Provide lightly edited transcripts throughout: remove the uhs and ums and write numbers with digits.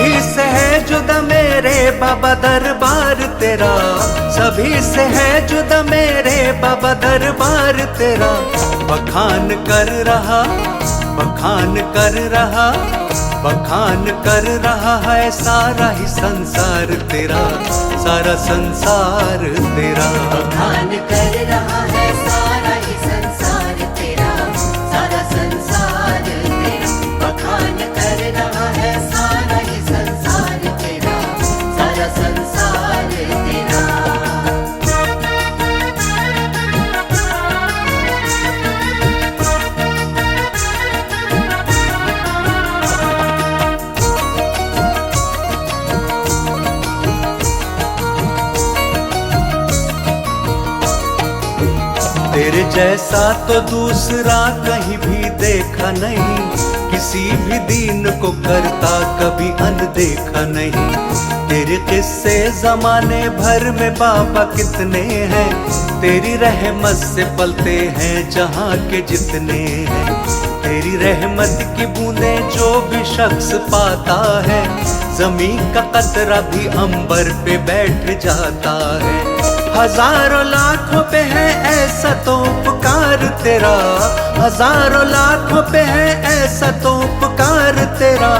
सभी से है जुदा मेरे बाबा दरबार तेरा, सभी से है जुदा मेरे बाबा दरबार तेरा। बखान कर रहा, बखान कर रहा, बखान कर रहा है सारा ही संसार तेरा, सारा संसार तेरा। बखान कर रहा है सारा ही संसार तेरा, सारा संसार तेरा। बखान कर रहा है सारा ही संसार तेरा, सारा संसार तेरा। तेरे जैसा तो दूसरा कहीं भी देखा नहीं, किसी भी दीन को करता कभी अनदेखा नहीं। तेरे किस्से जमाने भर में बाबा कितने हैं, तेरी रहमत से पलते हैं जहाँ के जितने हैं। तेरी रहमत की बूंदें जो भी शख्स पाता है, जमीन का कतरा भी अंबर पे बैठ जाता है। हजारों लाखों पे है ऐसा तो उपकार तेरा, हजारों लाखों पे है ऐसा तो उपकार तेरा।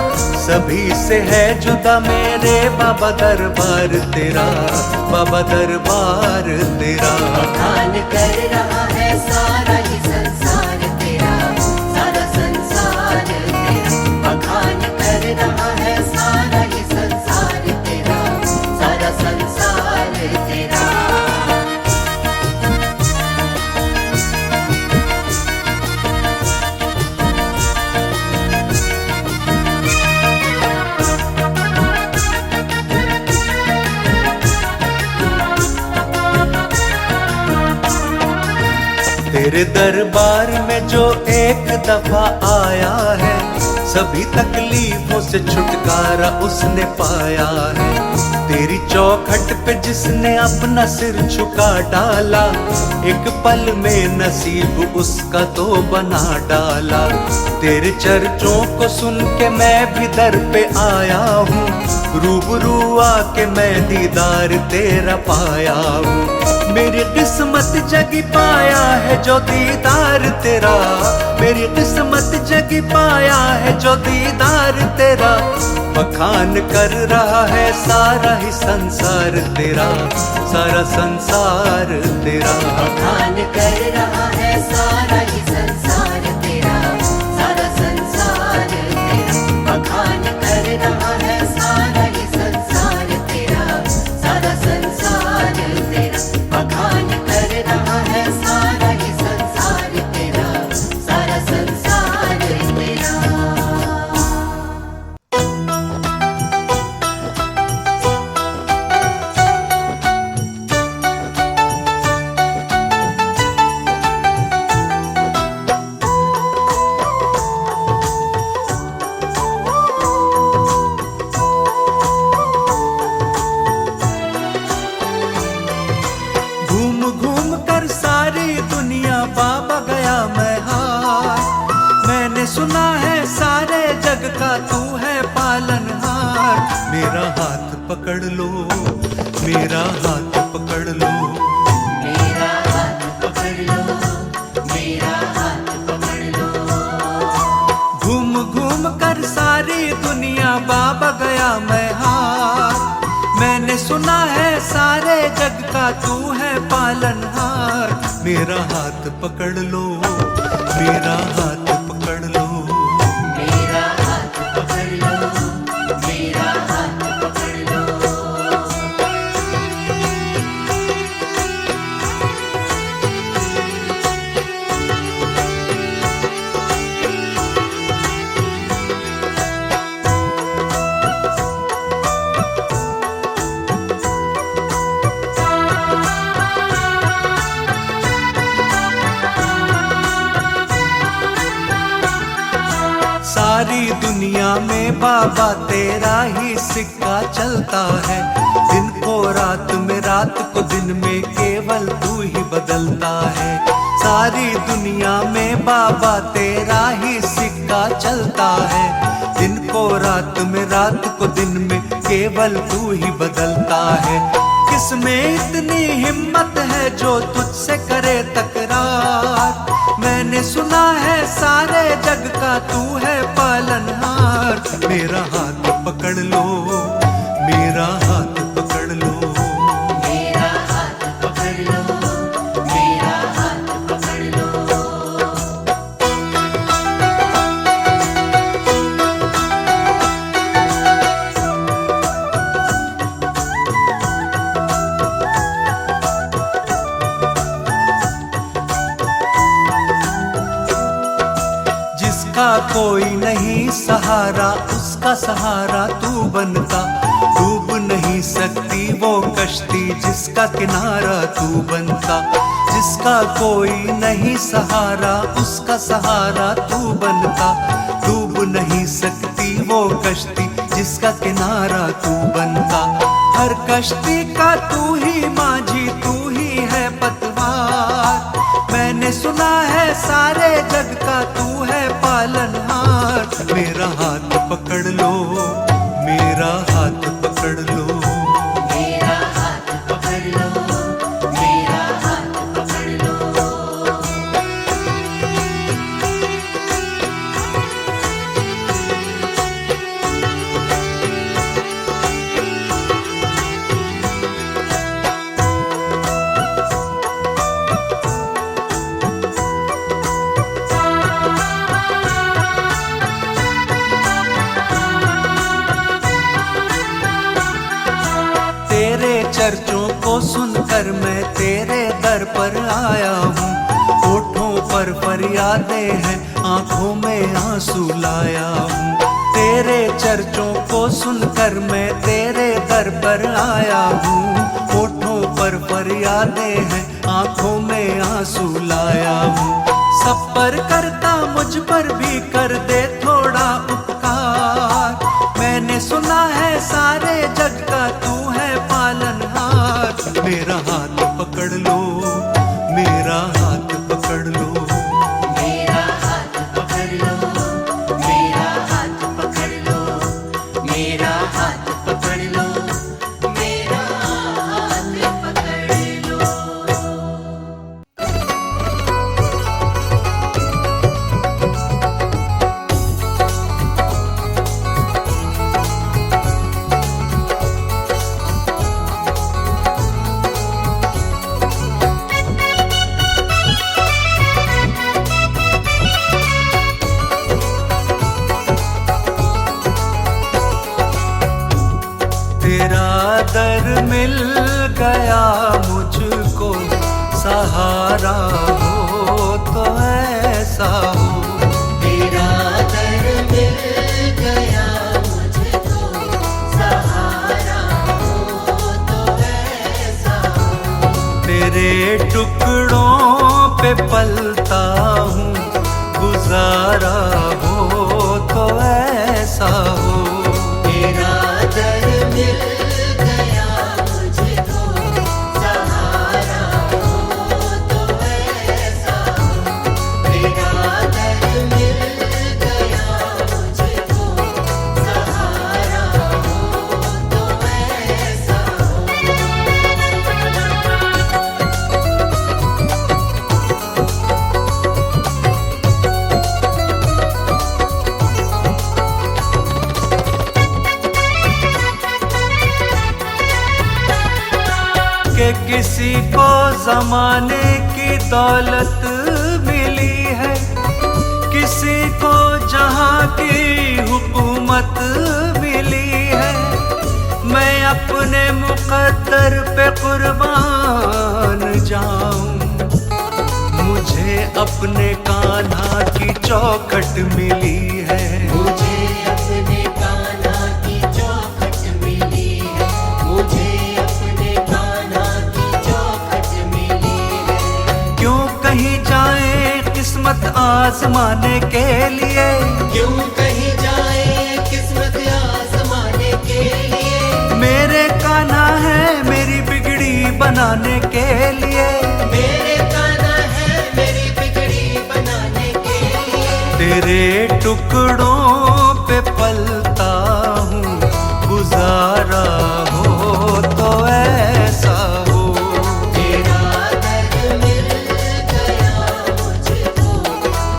सभी से है जुदा मेरे बाबा दरबार तेरा, बाबा दरबार तेरा। बखान कर रहा है सारा ही संसार तेरा, सारा संसार तेरा। बखान कर रहा है सारा ही संसार तेरा, सारा संसार तेरा। तेरे दरबार में जो एक दफा आया है, सभी तकलीफों से छुटकारा उसने पाया है। तेरी चौखट पे जिसने अपना सिर झुका डाला, एक पल में नसीब उसका तो बना डाला। तेरे चर्चों को सुन के मैं भी दर पे आया हूँ, रूबरू आके मैं दीदार तेरा पाया हूँ। मेरी किस्मत जगी पाया है जो दीदार तेरा, मेरी किस्मत जगी पाया है जो दीदार तेरा। बखान कर रहा है सारा ही संसार तेरा, सारा संसार तेरा। बखान कर रहा है सारा ही संसार तेरा, सारा संसार तेरा। बखान कर रहा है सारा ही संसार तेरा, सारा संसार तेरा। बखान कर रहा है सारा ही संसार तेरा, सारा संसार तेरा। घूम घूम कर सारी दुनिया बाबा गया मैं हार, मैंने सुना है सारे जग का तू है पालनहार। मेरा हाथ पकड़ लो, मेरा हाथ पकड़ लो, मेरा हाथ पकड़ लो, मेरा हाथ पकड़ लो। घूम घूम कर सारी दुनिया बाबा गया मैं हार, मैंने सुना है सारे जग का तू है पालनहार। मेरा हाथ पकड़ लो, मेरा हाथ पकड़ लो, मेरा हाथ पकड़ लो, मेरा हाथ पकड़ लो। सारी दुनिया में बाबा तेरा ही सिक्का चलता है, दिन को रात में रात को दिन में केवल तू ही बदलता है। सारी दुनिया में बाबा तेरा ही सिक्का चलता है, दिन को रात में, रात को दिन में, केवल तू ही बदलता है। किसमें इतनी हिम्मत है जो तुझसे करे तकरार। मैंने सुना है सारे जग का तू है पालनहार। मेरा हाथ पकड़ लो, मेरा हाथ पकड़ लो, मेरा हाथ पकड़ लो, मेरा हाथ पकड़ लो। जिसका कोई नहीं सहारा उसका सहारा तू बनता। डूब नहीं सकती वो कश्ती जिसका किनारा तू बनता। जिसका कोई नहीं सहारा उसका सहारा तू बनता। डूब नहीं सकती वो कश्ती जिसका किनारा तू बनता। हर कश्ती का तू ही माझी, तू ही है पतवार। मैंने सुना है सारे जग का तू है पालनहार। मेरा हाथ पकड़ लो, मेरा हाथ पकड़ लो, मेरा हाथ पकड़ लो, मेरा हाथ पकड़ लो। तेरे चर्चों को सुनकर मैं तेरे दर पर आया हूँ। होठों पर फरियादें हैं, आंखों में आंसू लाया हूँ। तेरे चर्चों को सुनकर मैं तेरे दर पर आया हूँ। होठों पर फरियादें हैं, आंखों में आंसू लाया हूँ। सब पर करता मुझ पर भी कर दे थोड़ा उपकार। मैंने सुना है सारे जग का तू है पालनहार। मेरा हाथ पकड़ लो, मेरा हाथ पकड़ लो, मेरा हाथ पकड़ लो, मेरा हाथ पकड़ लो, मेरा हाथ पकड़ लो, मेरा हाथ पकड़ लो। तेरा दर मिल गया मुझको, सहारा हो तो ऐसा हो। तेरा दर मिल गया मुझको, सहारा हो तो ऐसा हो। तेरे टुकड़ों पे पलता हूँ, गुजारा हो तो ऐसा हो। तेरा दर मिल गया मुझको, सहारा हो तो ऐसा हो। तेरा दर मिल गया मुझको, सहारा हो तो ऐसा हो। कि किसी को जमाने की दौलत मिली है, किसी को जहां की हुकूमत मिली है। मैं अपने मुकद्दर पे कुर्बान जाऊं, मुझे अपने कान्हा की चौखट मिली है। मुझे अपने कान्हा की चौखट मिली है, मुझे अपने कान्हा की चौखट मिली है। क्यों कहीं जाए किस्मत आजमाने के लिए, क्यों कहीं जाए किस्मत आजमाने के लिए। मेरे कान्हा है मेरी बिगड़ी बनाने के लिए। मेरे कान्हा है मेरी बिगड़ी बनाने के लिए। तेरे टुकड़ों पे पलता गुजारा हो तो ऐसा हो। तेरा दर मिल गया मुझको,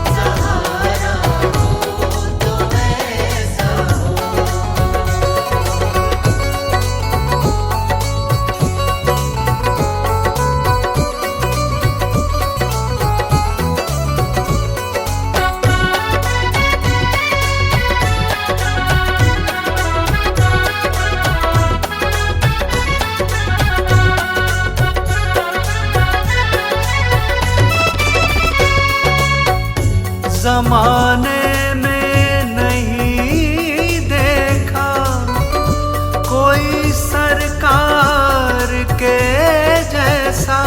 सहारा हो तो ऐसा हो। जमाने में नहीं देखा कोई सरकार के जैसा,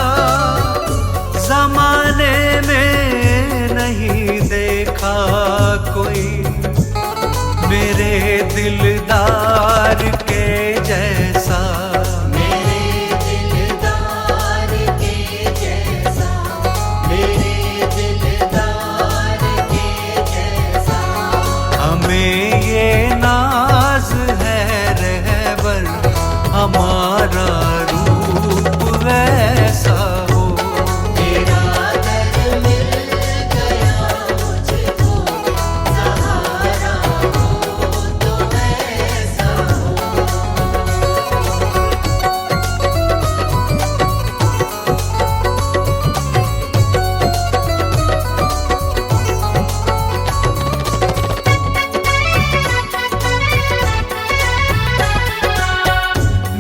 जमाने में नहीं देखा कोई मेरे दिलदार के जैसा। मेरे दिलदार के जैसा, मेरे दिलदार के जैसा। हमें ये नाज है रहबर हमारा रूप वैसा हो। तेरा दर मिल गया मुझको, सहारा हो तो ऐसा हो।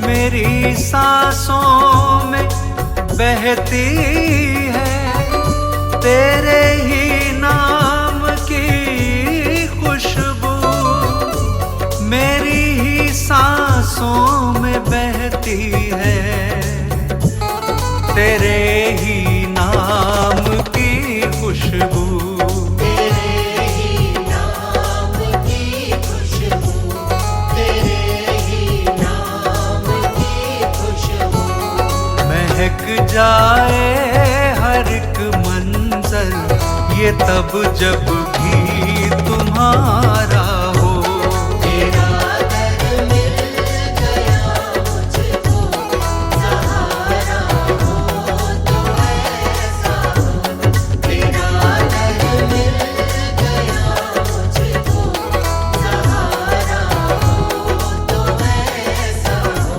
मेरी सांसों में बहती है तेरे ही नाम की खुशबू, मेरी ही सांसों में बहती है तेरे ही नाम की खुशबू। तेरे ही नाम की खुशबू, तेरे ही नाम की खुशबू। महक जाए हर एक मंजर ये तब जब भी तुम्हारा हो। तेरा दर मिल गया मुझको, सहारा हो तो ऐसा हो। तेरा दर मिल गया मुझको, सहारा हो तो ऐसा हो।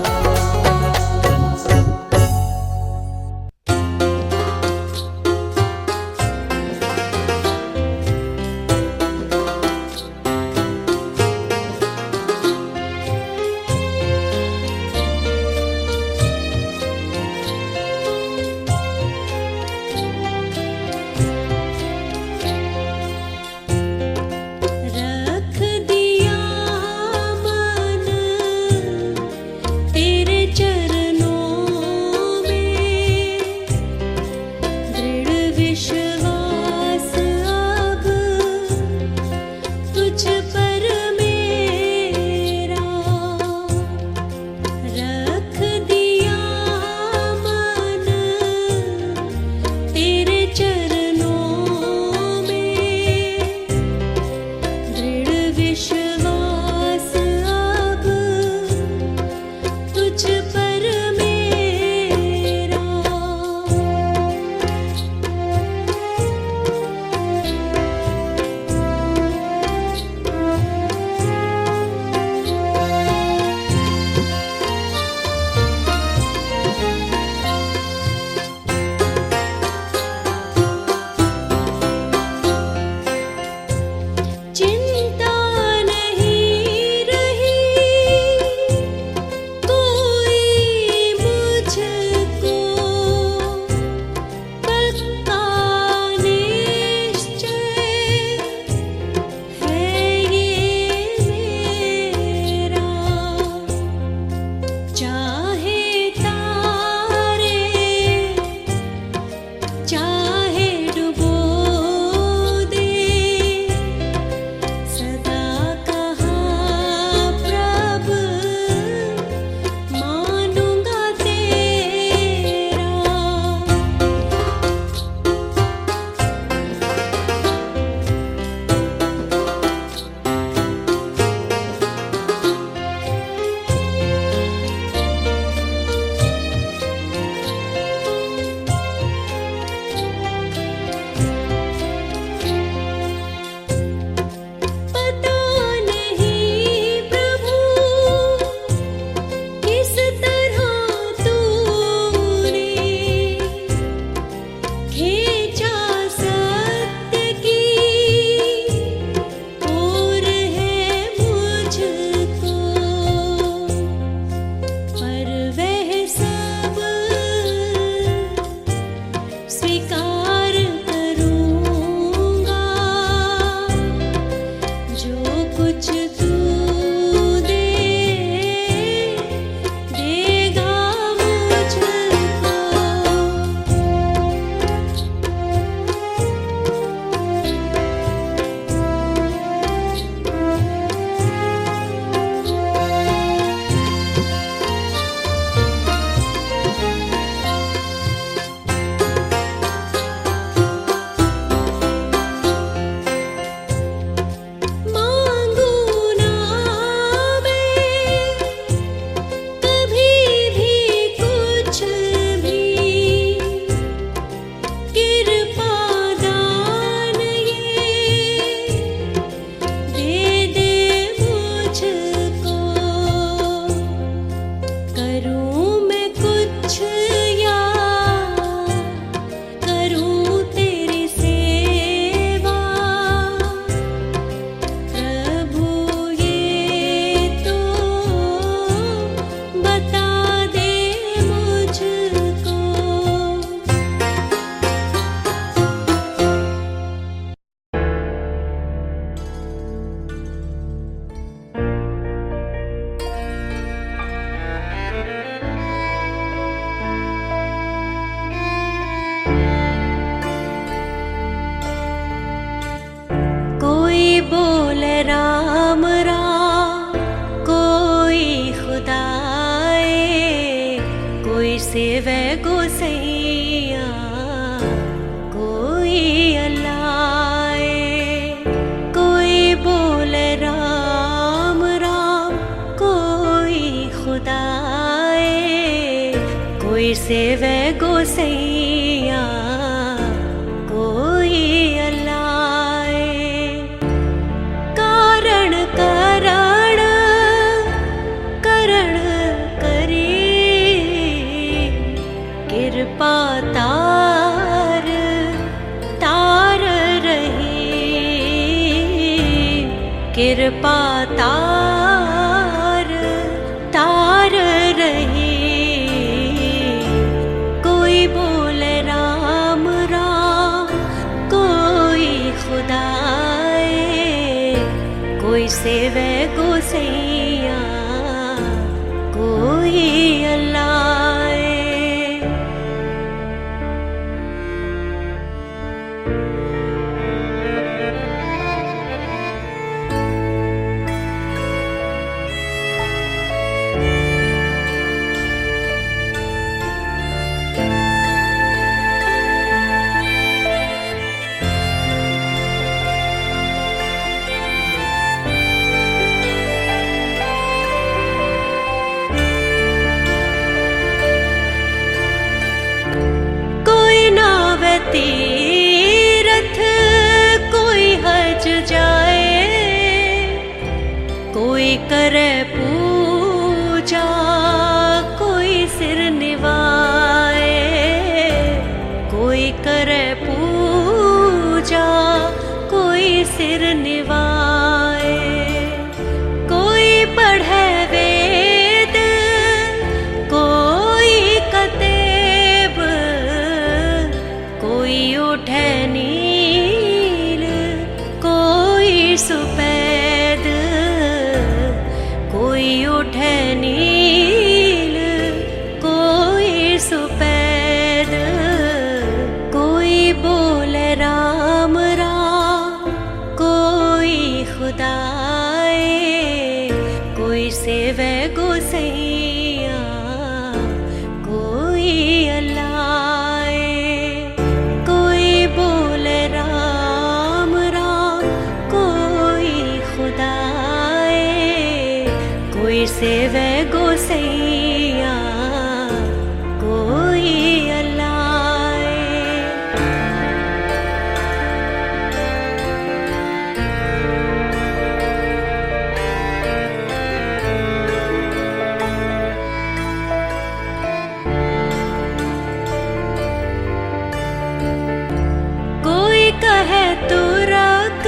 राम राम, कोई खुदाए, कोई सेवे गोसैया, कोई अल्लाए। कोई बोले राम राम, कोई खुदाए, कोई सेवे गोसैया, कोई अल्लाए। कारण करण करण करी, कृपा तार तार रही, कृपा तार तार रही। कोई बोले राम राम, कोई खुदाए, कोई सेवे गोसैया, कोई अल्लाए। तीरथ कोई हज जाए, कोई करे पूजा, कोई सिर निवाए, कोई करे पूजा, कोई सिर निवाए। कोई पढ़े वेद, कोई कतेब, कोई उठे नील, कोई सुपैद, कोई उठे नील, कोई सुपैद। कोई बोले राम राम, कोई खुदाए, कोई सेवे गोसैया, कोई अल्लाए। कोई बोले राम राम, कोई खुदाए, कोई सेवे गोसैया, कोई अल्लाए। कोई कहे तुरक,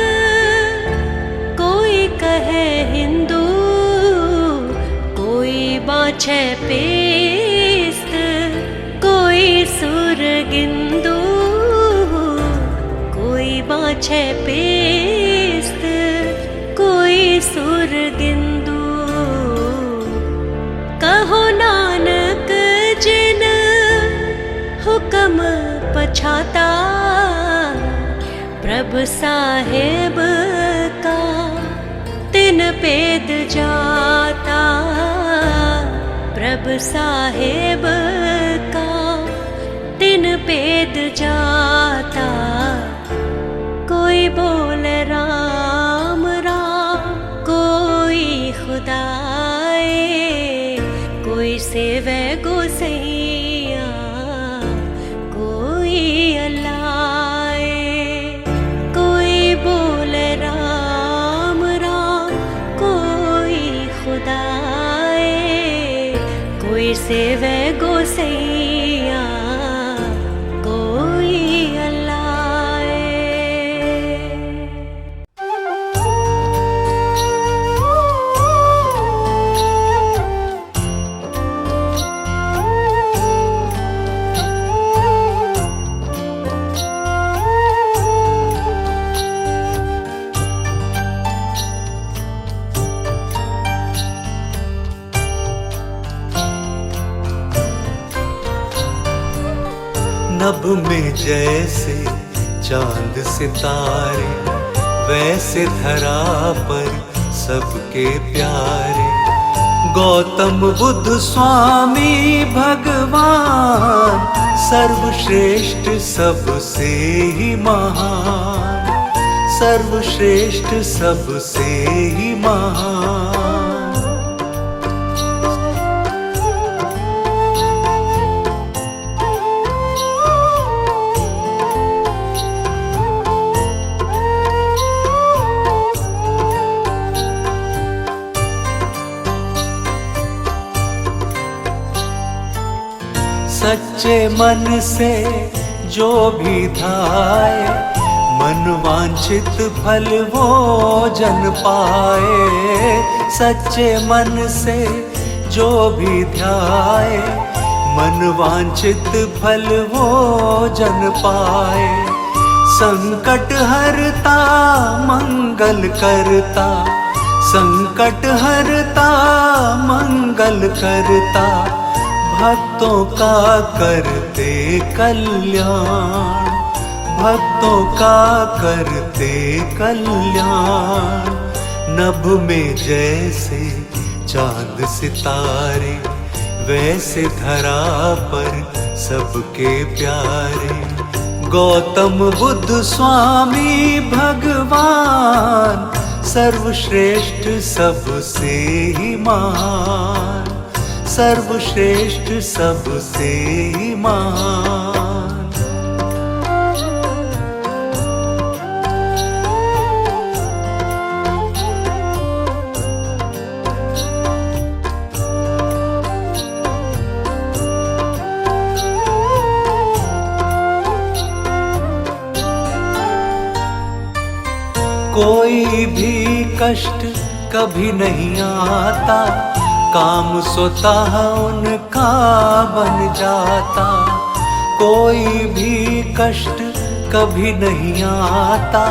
कोई कहे हिंदू, कोई बाछे पेस्त, कोई सुरगिंदू, कोई बाछे पेस्त, कोई सुरगिंदू। कहो नानक जिन हुक्म पछाता, प्रभु साहेब का तिन पेद जाता, प्रभु साहेब का तिन पेद जाता। कोई बोले राम राम, कोई खुदाए, कोई सेवे गोसैया, कोई अल्लाए। कोई बोले राम राम, कोई खुदाए, कोई सेवे गोसैया, कोई अल्लाए। नभ में जैसे चांद सितारे, वैसे धरा पर सबके प्यारे। गौतम बुद्ध स्वामी भगवान सर्वश्रेष्ठ सबसे ही महान, सर्वश्रेष्ठ सबसे ही महान। सच्चे मन से जो भी ध्याए, मन वांछित फल वो जन पाए। सच्चे मन से जो भी ध्याए, मन वांछित फल वो जन पाए। संकट हरता मंगल करता, संकट हरता मंगल करता, भक्तों का करते कल्याण, भक्तों का करते कल्याण। नभ में जैसे चांद सितारे, वैसे धरा पर सबके प्यारे। गौतम बुद्ध स्वामी भगवान सर्वश्रेष्ठ सबसे ही महान, सर्वश्रेष्ठ सबसे ही महान। कोई भी कष्ट कभी नहीं आता, काम स्वतः उनका बन जाता। कोई भी कष्ट कभी नहीं आता,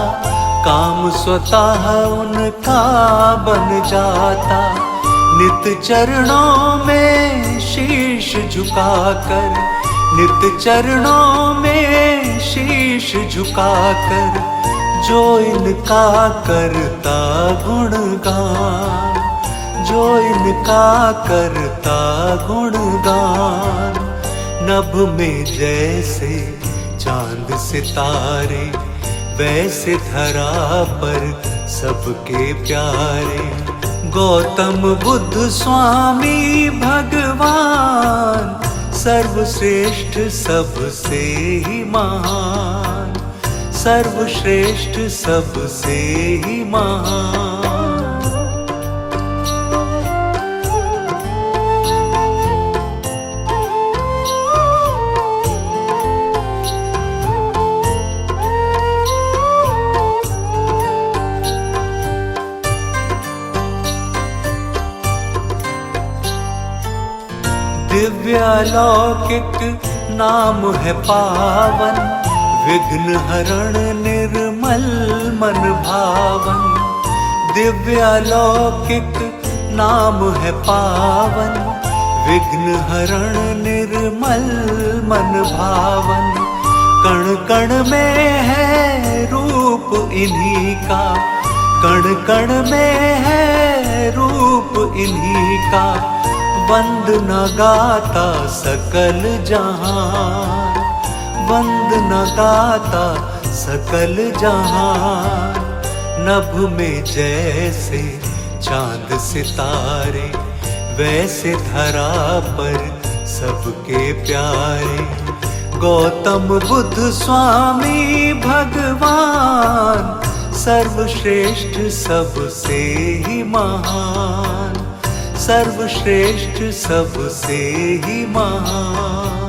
काम स्वतः उनका बन जाता। नित चरणों में शीश झुकाकर, नित चरणों में शीश झुकाकर, जो इनका करता गुणगान, जो इनका करता गुणगान। नभ में जैसे चांद सितारे, वैसे धरा पर सबके प्यारे। गौतम बुद्ध स्वामी भगवान सर्वश्रेष्ठ सबसे ही महान, सर्वश्रेष्ठ सबसे ही महान। दिव्यालौकिक नाम है पावन, विघ्न हरण निर्मल मन भावन। दिव्यालौकिक नाम है पावन, विघ्न हरण निर्मल मन भावन। कण कण में है रूप इन्हीं का, कण कण में है रूप इन्हीं का। वंदना गाता सकल जहान, वंदना गाता सकल जहान। नभ में जैसे चांद सितारे, वैसे धरा पर सबके प्यारे। गौतम बुद्ध स्वामी भगवान सर्वश्रेष्ठ सबसे ही महान, सर्वश्रेष्ठ सबसे ही महान।